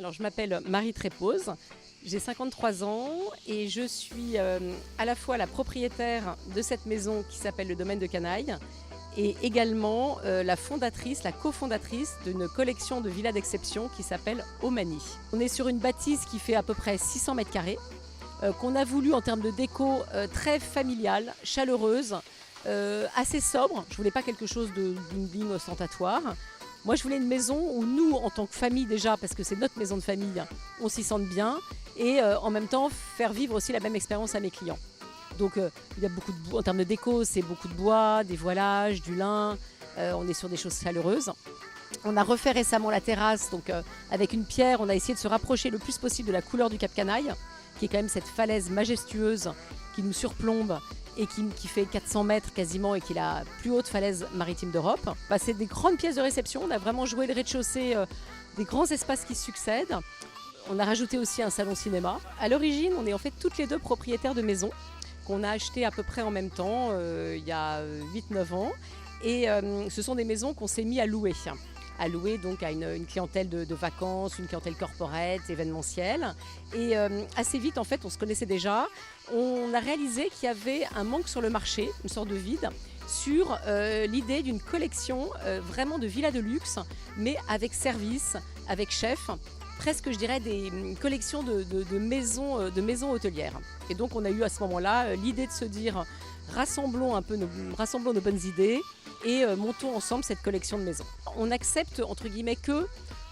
Alors, je m'appelle Marie Trépose, j'ai 53 ans et je suis à la fois la propriétaire de cette maison qui s'appelle le Domaine de Canaille et également la fondatrice, la cofondatrice d'une collection de villas d'exception qui s'appelle Omani. On est sur une bâtisse qui fait à peu près 600 mètres carrés, qu'on a voulu en termes de déco très familiale, chaleureuse, assez sobre. Je ne voulais pas quelque chose de bling ostentatoire. Moi, je voulais une maison où nous, en tant que famille déjà, parce que c'est notre maison de famille, on s'y sente bien et en même temps faire vivre aussi la même expérience à mes clients. Donc, il y a beaucoup de bois, en termes de déco, c'est beaucoup de bois, des voilages, du lin. On est sur des choses chaleureuses. On a refait récemment la terrasse, donc avec une pierre, on a essayé de se rapprocher le plus possible de la couleur du Cap Canaille, qui est quand même cette falaise majestueuse qui nous surplombe et qui fait 400 mètres quasiment et qui est la plus haute falaise maritime d'Europe. C'est des grandes pièces de réception, on a vraiment joué le rez-de-chaussée, des grands espaces qui se succèdent. On a rajouté aussi un salon cinéma. À l'origine, on est en fait toutes les deux propriétaires de maisons qu'on a achetées à peu près en même temps, il y a 8-9 ans. Et ce sont des maisons qu'on s'est mis à louer donc à une clientèle de vacances, une clientèle corporate, événementielle. Et assez vite, en fait, on se connaissait déjà. On a réalisé qu'il y avait un manque sur le marché, une sorte de vide, sur l'idée d'une collection vraiment de villas de luxe, mais avec service, avec chef, presque, je dirais, des collections de maisons hôtelières. Et donc, on a eu à ce moment-là l'idée de se dire rassemblons nos bonnes idées et montons ensemble cette collection de maisons. On accepte, entre guillemets, que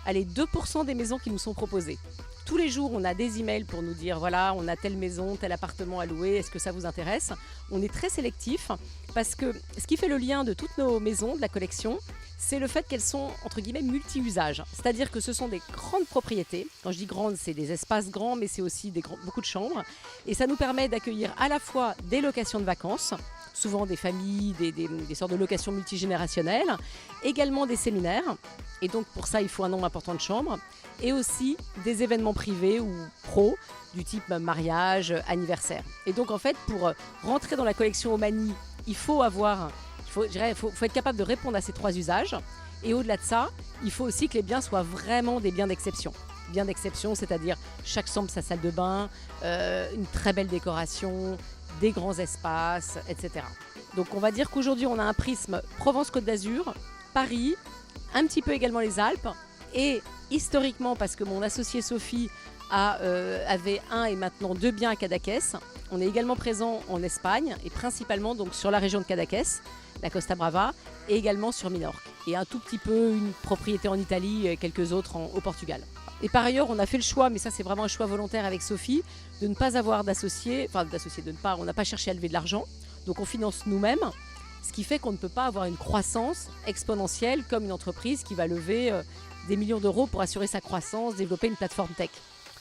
2% des maisons qui nous sont proposées. Tous les jours, on a des emails pour nous dire voilà, on a telle maison, tel appartement à louer, est-ce que ça vous intéresse ? On est très sélectif parce que ce qui fait le lien de toutes nos maisons, de la collection, c'est le fait qu'elles sont, entre guillemets, multi-usages. C'est-à-dire que ce sont des grandes propriétés. Quand je dis grandes, c'est des espaces grands, mais c'est aussi beaucoup de chambres. Et ça nous permet d'accueillir à la fois des locations de vacances, souvent des familles, des sortes de locations multigénérationnelles, également des séminaires. Et donc, pour ça, il faut un nombre important de chambres. Et aussi des événements privés ou pros, du type mariage, anniversaire. Et donc, en fait, pour rentrer dans la collection Omani, il faut être capable de répondre à ces 3 usages. Et au-delà de ça, il faut aussi que les biens soient vraiment des biens d'exception. Biens d'exception, c'est-à-dire chaque chambre, sa salle de bain, une très belle décoration, des grands espaces, etc. Donc on va dire qu'aujourd'hui, on a un prisme Provence-Côte d'Azur, Paris, un petit peu également les Alpes. Et historiquement, parce que mon associée Sophie avait 1 et maintenant 2 biens à Cadaqués, on est également présent en Espagne et principalement donc sur la région de Cadaqués, la Costa Brava, et également sur Minorque. Et un tout petit peu une propriété en Italie et quelques autres au Portugal. Et par ailleurs, on a fait le choix, mais ça c'est vraiment un choix volontaire avec Sophie, de ne pas avoir on n'a pas cherché à lever de l'argent, donc on finance nous-mêmes, ce qui fait qu'on ne peut pas avoir une croissance exponentielle comme une entreprise qui va lever des millions d'euros pour assurer sa croissance, développer une plateforme tech.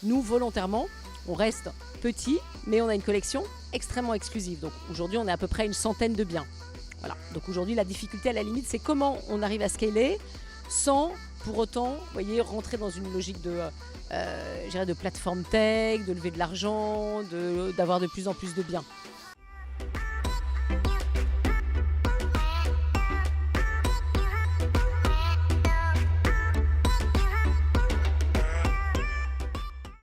Nous, volontairement, on reste petit, mais on a une collection extrêmement exclusive. Donc aujourd'hui, on est à peu près une centaine de biens. Voilà. Donc aujourd'hui, la difficulté à la limite, c'est comment on arrive à scaler sans pour autant, rentrer dans une logique de plateforme tech, de lever de l'argent, d'avoir de plus en plus de biens.